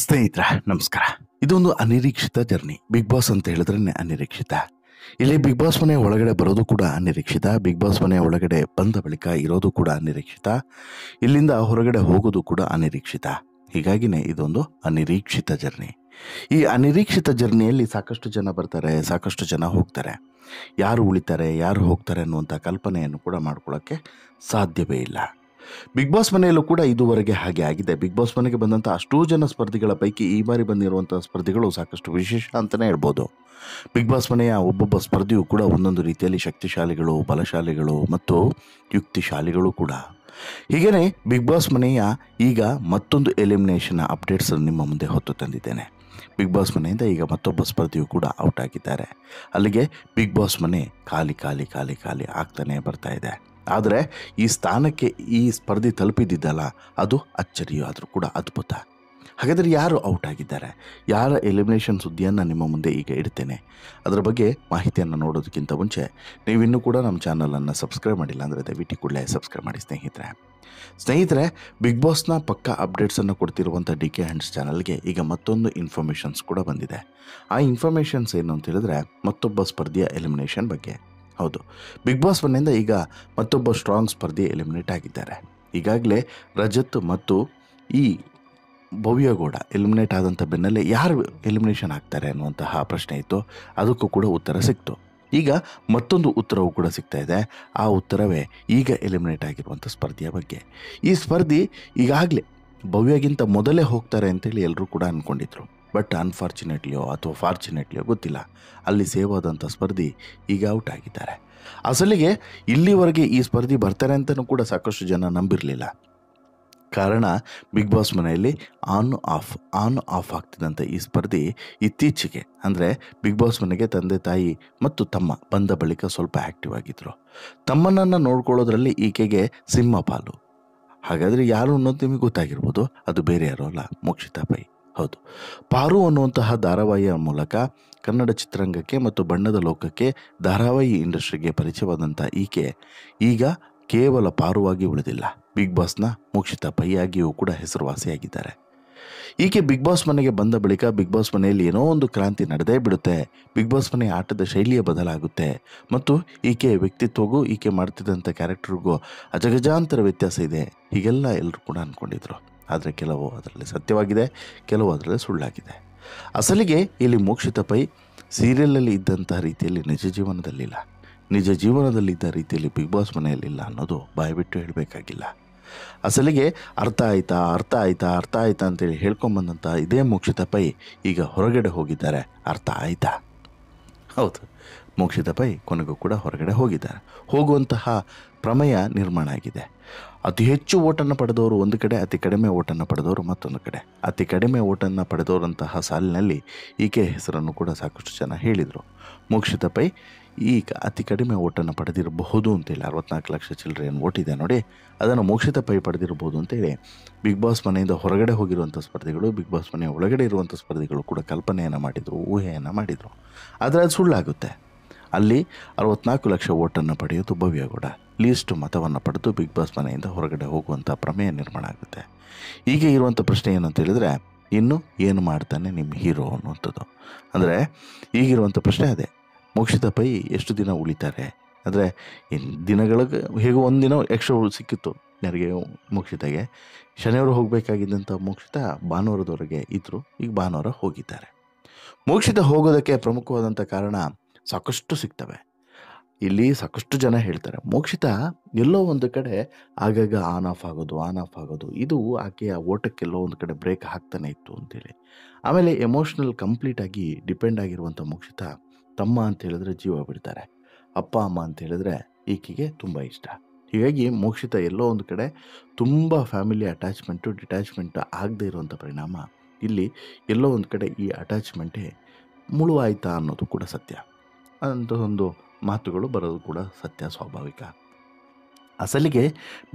ಸ್ನೇಹಿತರೆ ನಮಸ್ಕಾರ. ಇದೊಂದು ಅನಿರೀಕ್ಷಿತ ಜರ್ನಿ. ಬಿಗ್ ಬಾಸ್ ಅಂತ ಹೇಳಿದ್ರೆ ಅನಿರೀಕ್ಷಿತ. ಇಲ್ಲಿ ಬಿಗ್ ಬಾಸ್ ಮನೆ ಒಳಗಡೆ ಬರೋದು ಕೂಡ ಅನಿರೀಕ್ಷಿತ. ಬಿಗ್ ಬಾಸ್ ಮನೆ ಒಳಗಡೆ ಬಂದ ಬಳಿಕ ಇರೋದು ಕೂಡ ಅನಿರೀಕ್ಷಿತ. ಇಲ್ಲಿಂದ ಹೊರಗಡೆ ಹೋಗೋದು ಕೂಡ ಅನಿರೀಕ್ಷಿತ. ಹೀಗಾಗಿನೇ ಇದೊಂದು ಅನಿರೀಕ್ಷಿತ ಜರ್ನಿ. ಈ ಅನಿರೀಕ್ಷಿತ ಜರ್ನಿಯಲ್ಲಿ ಸಾಕಷ್ಟು ಜನ ಬರ್ತಾರೆ, ಸಾಕಷ್ಟು ಜನ ಹೋಗ್ತಾರೆ. ಯಾರು ಉಳಿತಾರೆ, ಯಾರು ಹೋಗ್ತಾರೆ ಅನ್ನುವಂಥ ಕಲ್ಪನೆಯನ್ನು ಕೂಡ ಮಾಡ್ಕೊಳ್ಳೋಕ್ಕೆ ಸಾಧ್ಯವೇ ಇಲ್ಲ. ಬಿಗ್ ಬಾಸ್ ಮನೆಯಲ್ಲೂ ಕೂಡ ಇದುವರೆಗೆ ಹಾಗೆ ಆಗಿದೆ. ಬಿಗ್ ಬಾಸ್ ಮನೆಗೆ ಬಂದಂಥ ಅಷ್ಟೂ ಜನ ಸ್ಪರ್ಧಿಗಳ ಪೈಕಿ ಈ ಬಾರಿ ಬಂದಿರುವಂಥ ಸ್ಪರ್ಧಿಗಳು ಸಾಕಷ್ಟು ವಿಶೇಷ ಅಂತಲೇ ಹೇಳ್ಬೋದು. ಬಿಗ್ ಬಾಸ್ ಮನೆಯ ಒಬ್ಬೊಬ್ಬ ಸ್ಪರ್ಧಿಯೂ ಕೂಡ ಒಂದೊಂದು ರೀತಿಯಲ್ಲಿ ಶಕ್ತಿಶಾಲಿಗಳು, ಬಲಶಾಲಿಗಳು ಮತ್ತು ಯುಕ್ತಿಶಾಲಿಗಳು ಕೂಡ. ಹೀಗೇ ಬಿಗ್ ಬಾಸ್ ಮನೆಯ ಈಗ ಮತ್ತೊಂದು ಎಲಿಮಿನೇಷನ್ ಅಪ್ಡೇಟ್ಸ್ ನಿಮ್ಮ ಮುಂದೆ ಹೊತ್ತು ತಂದಿದ್ದೇನೆ. ಬಿಗ್ ಬಾಸ್ ಮನೆಯಿಂದ ಈಗ ಮತ್ತೊಬ್ಬ ಸ್ಪರ್ಧಿಯು ಕೂಡ ಔಟ್ ಆಗಿದ್ದಾರೆ. ಅಲ್ಲಿಗೆ ಬಿಗ್ ಬಾಸ್ ಮನೆ ಖಾಲಿ ಖಾಲಿ ಖಾಲಿ ಖಾಲಿ ಆಗ್ತಾನೆ ಬರ್ತಾ ಇದೆ. ಆದರೆ ಈ ಸ್ಥಾನಕ್ಕೆ ಈ ಸ್ಪರ್ಧಿ ತಲುಪಿದ್ದಲ್ಲ, ಅದು ಅಚ್ಚರಿಯೂ ಆದರೂ ಕೂಡ ಅದ್ಭುತ. ಹಾಗಾದರೆ ಯಾರು ಔಟ್ ಆಗಿದ್ದಾರೆ, ಯಾರ ಎಲಿಮಿನೇಷನ್ ಸುದ್ದಿಯನ್ನು ನಿಮ್ಮ ಮುಂದೆ ಈಗ ಇಡ್ತೇನೆ. ಅದರ ಬಗ್ಗೆ ಮಾಹಿತಿಯನ್ನು ನೋಡೋದಕ್ಕಿಂತ ಮುಂಚೆ ನೀವಿನ್ನೂ ಕೂಡ ನಮ್ಮ ಚಾನಲನ್ನು ಸಬ್ಸ್ಕ್ರೈಬ್ ಮಾಡಿಲ್ಲ ಅಂದರೆ ದಯವಿಟ್ಟು ಕೂಡಲೇ ಸಬ್ಸ್ಕ್ರೈಬ್ ಮಾಡಿ ಸ್ನೇಹಿತರೆ. ಬಿಗ್ ಬಾಸ್ನ ಪಕ್ಕಾ ಅಪ್ಡೇಟ್ಸನ್ನು ಕೊಡ್ತಿರುವಂಥ DK ಹ್ಯಾಂಡ್ಸ್ ಚಾನಲ್ಗೆ ಈಗ ಮತ್ತೊಂದು ಇನ್ಫಾರ್ಮೇಷನ್ಸ್ ಕೂಡ ಬಂದಿದೆ. ಆ ಇನ್ಫಾರ್ಮೇಷನ್ಸ್ ಏನು ಅಂತ ಹೇಳಿದ್ರೆ ಮತ್ತೊಬ್ಬ ಸ್ಪರ್ಧಿಯ ಎಲಿಮಿನೇಷನ್ ಬಗ್ಗೆ. ಹೌದು, ಬಿಗ್ ಬಾಸ್ ಮನೆಯಿಂದ ಈಗ ಮತ್ತೊಬ್ಬ ಸ್ಟ್ರಾಂಗ್ ಸ್ಪರ್ಧಿ ಎಲಿಮಿನೇಟ್ ಆಗಿದ್ದಾರೆ. ಈಗಾಗಲೇ ರಜತ್ ಮತ್ತು ಈ ಭವ್ಯಗೌಡ ಎಲಿಮಿನೇಟ್ ಆದಂಥ ಬೆನ್ನಲ್ಲೇ ಯಾರು ಎಲಿಮಿನೇಷನ್ ಆಗ್ತಾರೆ ಅನ್ನುವಂತಹ ಪ್ರಶ್ನೆ ಇತ್ತು. ಅದಕ್ಕೂ ಕೂಡ ಉತ್ತರ ಸಿಕ್ತು. ಈಗ ಮತ್ತೊಂದು ಉತ್ತರವೂ ಕೂಡ ಸಿಗ್ತಾ ಇದೆ. ಆ ಉತ್ತರವೇ ಈಗ ಎಲಿಮಿನೇಟ್ ಆಗಿರುವಂಥ ಸ್ಪರ್ಧಿಯ ಬಗ್ಗೆ. ಈ ಸ್ಪರ್ಧಿ ಈಗಾಗಲೇ ಭವ್ಯಗಿಂತ ಮೊದಲೇ ಹೋಗ್ತಾರೆ ಅಂತೇಳಿ ಎಲ್ಲರೂ ಕೂಡ ಅಂದ್ಕೊಂಡಿದ್ರು. ಬಟ್ ಅನ್ಫಾರ್ಚುನೇಟ್ಲಿಯೋ ಅಥವಾ ಫಾರ್ಚುನೇಟ್ಲಿಯೋ ಗೊತ್ತಿಲ್ಲ, ಅಲ್ಲಿ ಸೇವ್ ಆದಂಥ ಸ್ಪರ್ಧಿ ಈಗ ಔಟ್ ಆಗಿದ್ದಾರೆ. ಅಸಲಿಗೆ ಇಲ್ಲಿವರೆಗೆ ಈ ಸ್ಪರ್ಧಿ ಬರ್ತಾರೆ ಅಂತಲೂ ಕೂಡ ಸಾಕಷ್ಟು ಜನ ನಂಬಿರಲಿಲ್ಲ. ಕಾರಣ ಬಿಗ್ ಬಾಸ್ ಮನೆಯಲ್ಲಿ ಆನ್ ಆಫ್ ಆಗ್ತಿದ್ದಂಥ ಈ ಸ್ಪರ್ಧಿ ಇತ್ತೀಚೆಗೆ ಅಂದರೆ ಬಿಗ್ ಬಾಸ್ ಮನೆಗೆ ತಂದೆ ತಾಯಿ ಮತ್ತು ತಮ್ಮ ಬಂದ ಬಳಿಕ ಸ್ವಲ್ಪ ಆ್ಯಕ್ಟಿವ್ ಆಗಿದ್ದರು. ತಮ್ಮನನ್ನು ನೋಡ್ಕೊಳ್ಳೋದ್ರಲ್ಲಿ ಈಕೆಗೆ ಸಿಂಹ ಪಾಲು. ಹಾಗಾದರೆ ಯಾರು ಅನ್ನೋದು ನಿಮಗೆ ಗೊತ್ತಾಗಿರ್ಬೋದು. ಅದು ಬೇರೆ ಯಾರೋ ಅಲ್ಲ, ಮೋಕ್ಷಿತಾ ಪೈ. ಹೌದು, ಪಾರು ಅನ್ನುವಂತಹ ಧಾರಾವಾಹಿಯ ಮೂಲಕ ಕನ್ನಡ ಚಿತ್ರರಂಗಕ್ಕೆ ಮತ್ತು ಬಣ್ಣದ ಲೋಕಕ್ಕೆ ಧಾರಾವಾಹಿ ಇಂಡಸ್ಟ್ರಿಗೆ ಪರಿಚಯವಾದಂಥ ಈಕೆ ಈಗ ಕೇವಲ ಪಾರುವಾಗಿ ಉಳಿದಿಲ್ಲ, ಬಿಗ್ ಬಾಸ್ನ ಮೋಕ್ಷಿತಾ ಪೈ ಆಗಿಯೂ ಕೂಡ ಹೆಸರುವಾಸಿಯಾಗಿದ್ದಾರೆ. ಈಕೆ ಬಿಗ್ ಬಾಸ್ ಮನೆಗೆ ಬಂದ ಬಳಿಕ ಬಿಗ್ ಬಾಸ್ ಮನೆಯಲ್ಲಿ ಏನೋ ಒಂದು ಕ್ರಾಂತಿ ನಡೆದೇ ಬಿಡುತ್ತೆ. ಬಿಗ್ ಬಾಸ್ ಮನೆಯ ಆಟದ ಶೈಲಿಯ ಬದಲಾಗುತ್ತೆ ಮತ್ತು ಈಕೆ ವ್ಯಕ್ತಿತ್ವಗೂ ಈಕೆ ಮಾಡ್ತಿದ್ದಂಥ ಕ್ಯಾರೆಕ್ಟರ್ಗೂ ಅಜಗಜಾಂತರ ವ್ಯತ್ಯಾಸ ಇದೆ. ಹೀಗೆಲ್ಲ ಎಲ್ಲರೂ ಕೂಡ ಅಂದ್ಕೊಂಡಿದ್ರು. ಆದರೆ ಕೆಲವು ಅದರಲ್ಲಿ ಸತ್ಯವಾಗಿದೆ, ಕೆಲವು ಅದರಲ್ಲಿ ಸುಳ್ಳಾಗಿದೆ. ಅಸಲಿಗೆ ಇಲ್ಲಿ ಮೋಕ್ಷಿತಾ ಪೈ ಸೀರಿಯಲಲ್ಲಿ ಇದ್ದಂತಹ ರೀತಿಯಲ್ಲಿ ನಿಜ ಜೀವನದಲ್ಲಿಲ್ಲ, ನಿಜ ಜೀವನದಲ್ಲಿದ್ದ ರೀತಿಯಲ್ಲಿ ಬಿಗ್ ಬಾಸ್ ಮನೆಯಲ್ಲಿಲ್ಲ ಅನ್ನೋದು ಬಾಯ್ಬಿಟ್ಟು ಹೇಳಬೇಕಾಗಿಲ್ಲ. ಅಸಲಿಗೆ ಅರ್ಥ ಆಯ್ತಾ ಅಂತೇಳಿ ಹೇಳ್ಕೊಂಬಂದಂಥ ಇದೇ ಮೋಕ್ಷಿತಾ ಪೈ ಈಗ ಹೊರಗಡೆ ಹೋಗಿದ್ದಾರೆ. ಅರ್ಥ ಆಯ್ತಾ? ಹೌದು, ಮೋಕ್ಷಿತಾ ಪೈ ಕೊನೆಗೂ ಕೂಡ ಹೊರಗಡೆ ಹೋಗಿದ್ದಾರೆ. ಹೋಗುವಂತಹ ಪ್ರಮೇಯ ನಿರ್ಮಾಣ ಆಗಿದೆ. ಅತಿ ಹೆಚ್ಚು ಓಟನ್ನು ಪಡೆದವರು ಒಂದು ಕಡೆ, ಅತಿ ಕಡಿಮೆ ಓಟನ್ನು ಪಡೆದವರು ಮತ್ತೊಂದು ಕಡೆ. ಅತಿ ಕಡಿಮೆ ಓಟನ್ನು ಪಡೆದವರಂತಹ ಸಾಲಿನಲ್ಲಿ ಈಕೆ ಹೆಸರನ್ನು ಕೂಡ ಸಾಕಷ್ಟು ಜನ ಹೇಳಿದರು. ಮೋಕ್ಷಿತಾ ಪೈ ಈಗ ಅತಿ ಕಡಿಮೆ ಓಟನ್ನು ಪಡೆದಿರಬಹುದು ಅಂತೇಳಿ 64 ಲಕ್ಷ ಚಿಲ್ಲರೆ ಏನು ಓಟ್ ಇದೆ ನೋಡಿ, ಅದನ್ನು ಮೋಕ್ಷಿತಾ ಪೈ ಪಡೆದಿರಬಹುದು ಅಂತೇಳಿ ಬಿಗ್ ಬಾಸ್ ಮನೆಯಿಂದ ಹೊರಗಡೆ ಹೋಗಿರುವಂಥ ಸ್ಪರ್ಧಿಗಳು, ಬಿಗ್ ಬಾಸ್ ಮನೆಯ ಒಳಗಡೆ ಇರುವಂಥ ಸ್ಪರ್ಧಿಗಳು ಕೂಡ ಕಲ್ಪನೆಯನ್ನು ಮಾಡಿದರು, ಊಹೆಯನ್ನು ಮಾಡಿದರು. ಆದರೆ ಅದು ಸುಳ್ಳಾಗುತ್ತೆ. ಅಲ್ಲಿ 64 ಲಕ್ಷ ಓಟನ್ನು ಪಡೆಯೋದು ಭವ್ಯಗೌಡ ಲೀಸ್ಟ್ ಮತವನ್ನು ಪಡೆದು ಬಿಗ್ ಬಾಸ್ ಮನೆಯಿಂದ ಹೊರಗಡೆ ಹೋಗುವಂಥ ಪ್ರಮೇಯ ನಿರ್ಮಾಣ ಆಗುತ್ತೆ. ಈಗ ಇರುವಂಥ ಪ್ರಶ್ನೆ ಏನಂತ ಹೇಳಿದರೆ, ಇನ್ನು ಏನು ಮಾಡ್ತಾನೆ ನಿಮ್ಮ ಹೀರೋ ಅನ್ನುವಂಥದ್ದು. ಅಂದರೆ ಈಗಿರುವಂಥ ಪ್ರಶ್ನೆ ಅದೇ, ಮೋಕ್ಷಿತಾ ಪೈ ಎಷ್ಟು ದಿನ ಉಳಿತಾರೆ. ಅಂದರೆ ದಿನಗಳಿಗೆ ಹೇಗೋ ಒಂದಿನ ಎಕ್ಸ್ಟ್ರಾ ಸಿಕ್ಕಿತ್ತು ಯಾರಿಗೆ, ಮೋಕ್ಷಿತಾಗೆ. ಶನಿವಾರ ಹೋಗಬೇಕಾಗಿದ್ದಂಥ ಮೋಕ್ಷಿತಾ ಭಾನುವಾರದವರೆಗೆ ಇದ್ದರು, ಈಗ ಭಾನುವಾರ ಹೋಗಿದ್ದಾರೆ. ಮೋಕ್ಷಿತಾ ಹೋಗೋದಕ್ಕೆ ಪ್ರಮುಖವಾದಂಥ ಕಾರಣ ಸಾಕಷ್ಟು ಸಿಗ್ತವೆ. ಇಲ್ಲಿ ಸಾಕಷ್ಟು ಜನ ಹೇಳ್ತಾರೆ ಮೋಕ್ಷಿತಾ ಎಲ್ಲೋ ಒಂದು ಕಡೆ ಆಗಾಗ ಆನ್ ಆಫ್ ಆಗೋದು ಇದು ಆಕೆಯ ಓಟಕ್ಕೆಲ್ಲೋ ಒಂದು ಕಡೆ ಬ್ರೇಕ್ ಹಾಕ್ತಾನೆ ಇತ್ತು ಅಂತೇಳಿ. ಆಮೇಲೆ ಎಮೋಷ್ನಲ್ ಕಂಪ್ಲೀಟಾಗಿ ಡಿಪೆಂಡ್ ಆಗಿರುವಂಥ ಮೋಕ್ಷಿತಾ ತಮ್ಮ ಅಂತ ಹೇಳಿದ್ರೆ ಜೀವ ಬಿಡ್ತಾರೆ, ಅಪ್ಪ ಅಮ್ಮ ಅಂತ ಹೇಳಿದ್ರೆ ಈಕೆಗೆ ತುಂಬ ಇಷ್ಟ. ಹೀಗಾಗಿ ಮೋಕ್ಷಿತಾ ಎಲ್ಲೋ ಒಂದು ಕಡೆ ತುಂಬ ಫ್ಯಾಮಿಲಿ ಡಿಟ್ಯಾಚ್ಮೆಂಟ್ ಆಗದೇ ಇರುವಂಥ ಪರಿಣಾಮ ಇಲ್ಲಿ ಎಲ್ಲೋ ಒಂದು ಕಡೆ ಈ ಅಟ್ಯಾಚ್ಮೆಂಟೇ ಮುಳುವಾಯ್ತಾ ಅನ್ನೋದು ಕೂಡ ಸತ್ಯ. ಅಂತ ಒಂದು ಮಾತುಗಳು ಬರೋದು ಕೂಡ ಸತ್ಯ, ಸ್ವಾಭಾವಿಕ. ಅಸಲಿಗೆ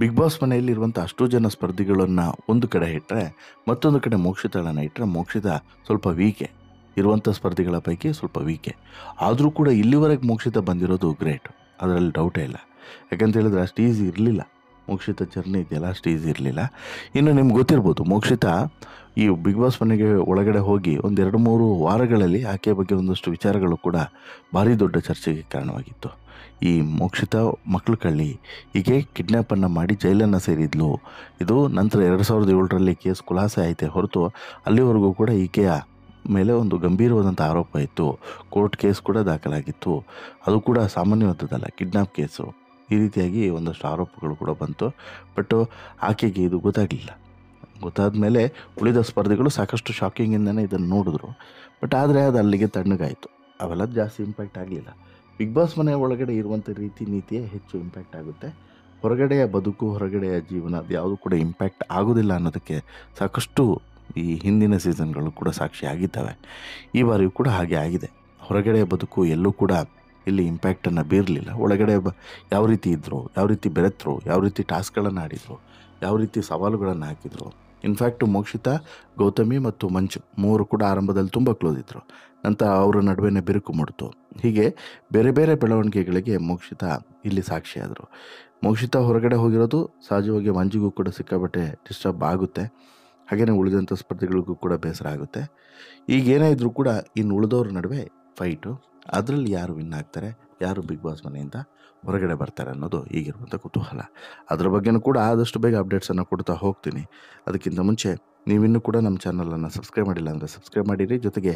ಬಿಗ್ ಬಾಸ್ ಮನೆಯಲ್ಲಿರುವಂಥ ಅಷ್ಟೂ ಜನ ಸ್ಪರ್ಧಿಗಳನ್ನು ಒಂದು ಕಡೆ ಇಟ್ಟರೆ, ಮತ್ತೊಂದು ಕಡೆ ಮೋಕ್ಷಿತಾಳನ್ನು ಇಟ್ಟರೆ ಮೋಕ್ಷಿತಾ ಸ್ವಲ್ಪ ವೀಕೆ, ಇರುವಂಥ ಸ್ಪರ್ಧಿಗಳ ಪೈಕಿ ಸ್ವಲ್ಪ ವೀಕೆ. ಆದರೂ ಕೂಡ ಇಲ್ಲಿವರೆಗೆ ಮೋಕ್ಷಿತಾ ಬಂದಿರೋದು ಗ್ರೇಟ್, ಅದರಲ್ಲಿ ಡೌಟೇ ಇಲ್ಲ. ಯಾಕಂತ ಹೇಳಿದ್ರೆ ಅಷ್ಟು ಈಸಿ ಇರಲಿಲ್ಲ. ಮೋಕ್ಷಿತ ಜರ್ನಿ ಇದೆಯಲ್ಲ ಅಷ್ಟು ಈಸಿ ಇರಲಿಲ್ಲ. ಇನ್ನು ನಿಮ್ಗೆ ಗೊತ್ತಿರ್ಬೋದು, ಮೋಕ್ಷಿತ ಈ ಬಿಗ್ ಬಾಸ್ ಮನೆಗೆ ಒಳಗಡೆ ಹೋಗಿ ಒಂದು 2-3 ವಾರಗಳಲ್ಲಿ ಆಕೆಯ ಬಗ್ಗೆ ಒಂದಷ್ಟು ವಿಚಾರಗಳು ಕೂಡ ಭಾರಿ ದೊಡ್ಡ ಚರ್ಚೆಗೆ ಕಾರಣವಾಗಿತ್ತು. ಈ ಮೋಕ್ಷಿತ ಮಕ್ಕಳು ಕಳ್ಳಿ, ಹೀಗೆ ಕಿಡ್ನ್ಯಾಪನ್ನು ಮಾಡಿ ಜೈಲನ್ನು ಸೇರಿದ್ಲು. ಇದು ನಂತರ 2007ರಲ್ಲಿ ಕೇಸ್ ಖುಲಾಸೆ ಆಯಿತೆ ಹೊರತು ಅಲ್ಲಿವರೆಗೂ ಕೂಡ ಈಕೆಯ ಮೇಲೆ ಒಂದು ಗಂಭೀರವಾದಂಥ ಆರೋಪ ಇತ್ತು. ಕೋರ್ಟ್ ಕೇಸ್ ಕೂಡ ದಾಖಲಾಗಿತ್ತು. ಅದು ಕೂಡ ಸಾಮಾನ್ಯವಾದದ್ದಲ್ಲ, ಕಿಡ್ನಾಪ್ ಕೇಸು. ಈ ರೀತಿಯಾಗಿ ಒಂದಷ್ಟು ಆರೋಪಗಳು ಕೂಡ ಬಂತು. ಬಟ್ ಆಕೆಗೆ ಇದು ಗೊತ್ತಾಗಲಿಲ್ಲ. ಗೊತ್ತಾದ ಮೇಲೆ ಉಳಿದ ಸ್ಪರ್ಧಿಗಳು ಸಾಕಷ್ಟು ಶಾಕಿಂಗಿಂದನೇ ಇದನ್ನು ನೋಡಿದ್ರು. ಬಟ್ ಆದರೆ ಅದು ಅಲ್ಲಿಗೆ ತಣ್ಣಗಾಯಿತು. ಅವೆಲ್ಲ ಜಾಸ್ತಿ ಇಂಪ್ಯಾಕ್ಟ್ ಆಗಲಿಲ್ಲ. ಬಿಗ್ ಬಾಸ್ ಮನೆ ಒಳಗಡೆ ಇರುವಂಥ ರೀತಿ ನೀತಿಯೇ ಹೆಚ್ಚು ಇಂಪ್ಯಾಕ್ಟ್ ಆಗುತ್ತೆ. ಹೊರಗಡೆಯ ಬದುಕು, ಹೊರಗಡೆಯ ಜೀವನ ಅದು ಯಾವುದು ಕೂಡ ಇಂಪ್ಯಾಕ್ಟ್ ಆಗೋದಿಲ್ಲ ಅನ್ನೋದಕ್ಕೆ ಸಾಕಷ್ಟು ಈ ಹಿಂದಿನ ಸೀಸನ್ಗಳು ಕೂಡ ಸಾಕ್ಷಿಯಾಗಿದ್ದಾವೆ. ಈ ಬಾರಿಯೂ ಕೂಡ ಹಾಗೆ ಆಗಿದೆ. ಹೊರಗಡೆಯ ಬದುಕು ಎಲ್ಲೂ ಕೂಡ ಇಲ್ಲಿ ಇಂಪ್ಯಾಕ್ಟನ್ನು ಬೀರಲಿಲ್ಲ. ಒಳಗಡೆ ಯಾವ ರೀತಿ ಇದ್ದರು, ಯಾವ ರೀತಿ ಬೆರೆತರು, ಯಾವ ರೀತಿ ಟಾಸ್ಕ್ಗಳನ್ನು ಆಡಿದರು, ಯಾವ ರೀತಿ ಸವಾಲುಗಳನ್ನು ಹಾಕಿದರು. ಇನ್ಫ್ಯಾಕ್ಟು ಮೋಕ್ಷಿತ, ಗೌತಮಿ ಮತ್ತು ಮಂಜು ಮೂವರು ಕೂಡ ಆರಂಭದಲ್ಲಿ ತುಂಬ ಕ್ಲೋಸ್ ಇದ್ದರು. ನಂತರ ಅವರ ನಡುವೆನೇ ಬಿರುಕು ಮೂಡಿತು. ಹೀಗೆ ಬೇರೆ ಬೇರೆ ಬೆಳವಣಿಗೆಗಳಿಗೆ ಮೋಕ್ಷಿತ ಇಲ್ಲಿ ಸಾಕ್ಷಿಯಾದರು. ಮೋಕ್ಷಿತ ಹೊರಗಡೆ ಹೋಗಿರೋದು ಸಹಜವಾಗಿ ಮಂಜಿಗೂ ಕೂಡ ಸಿಕ್ಕಾಪಟ್ಟೆ ಡಿಸ್ಟರ್ಬ್ ಆಗುತ್ತೆ. ಹಾಗೆಯೇ ಉಳಿದಂಥ ಸ್ಪರ್ಧಿಗಳಿಗೂ ಕೂಡ ಬೇಸರ ಆಗುತ್ತೆ. ಈಗೇನೇ ಇದ್ದರೂ ಕೂಡ ಇನ್ನು ಉಳಿದವ್ರ ನಡುವೆ ಫೈಟು. ಅದರಲ್ಲಿ ಯಾರು ವಿನ್ ಆಗ್ತಾರೆ, ಯಾರು ಬಿಗ್ ಬಾಸ್ ಮನೆಯಿಂದ ಹೊರಗಡೆ ಬರ್ತಾರೆ ಅನ್ನೋದು ಈಗಿರುವಂಥ ಕುತೂಹಲ. ಅದರ ಬಗ್ಗೆನೂ ಕೂಡ ಆದಷ್ಟು ಬೇಗ ಅಪ್ಡೇಟ್ಸನ್ನು ಕೊಡ್ತಾ ಹೋಗ್ತೀನಿ. ಅದಕ್ಕಿಂತ ಮುಂಚೆ ನೀವಿನ್ನೂ ಕೂಡ ನಮ್ಮ ಚಾನಲನ್ನು ಸಬ್ಸ್ಕ್ರೈಬ್ ಮಾಡಿಲ್ಲ ಅಂದರೆ ಸಬ್ಸ್ಕ್ರೈಬ್ ಮಾಡಿರಿ. ಜೊತೆಗೆ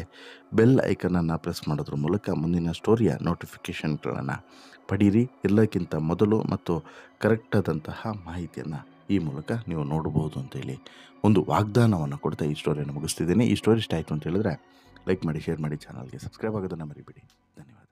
ಬೆಲ್ ಐಕನನ್ನು ಪ್ರೆಸ್ ಮಾಡೋದ್ರ ಮೂಲಕ ಮುಂದಿನ ಸ್ಟೋರಿಯ ನೋಟಿಫಿಕೇಷನ್ಗಳನ್ನು ಪಡೀರಿ. ಎಲ್ಲಕ್ಕಿಂತ ಮೊದಲು ಮತ್ತು ಕರೆಕ್ಟಾದಂತಹ ಮಾಹಿತಿಯನ್ನು ಈ ಮೂಲಕ ನೀವು ನೋಡಬಹುದು ಅಂತೇಳಿ ಒಂದು ವಾಗ್ದಾನವನ್ನು ಕೊಡ್ತಾ ಈ ಸ್ಟೋರಿಯನ್ನು ಮುಗಿಸ್ತಿದ್ದೀನಿ. ಈ ಸ್ಟೋರಿ ಇಷ್ಟ ಆಯಿತು ಅಂತ ಹೇಳಿದ್ರೆ ಲೈಕ್ ಮಾಡಿ, ಶೇರ್ ಮಾಡಿ, ಚಾನಲ್ಗೆ ಸಬ್ಸ್ಕ್ರೈಬ್ ಆಗೋದನ್ನು ಮರಿಬೇಡಿ. ಧನ್ಯವಾದ.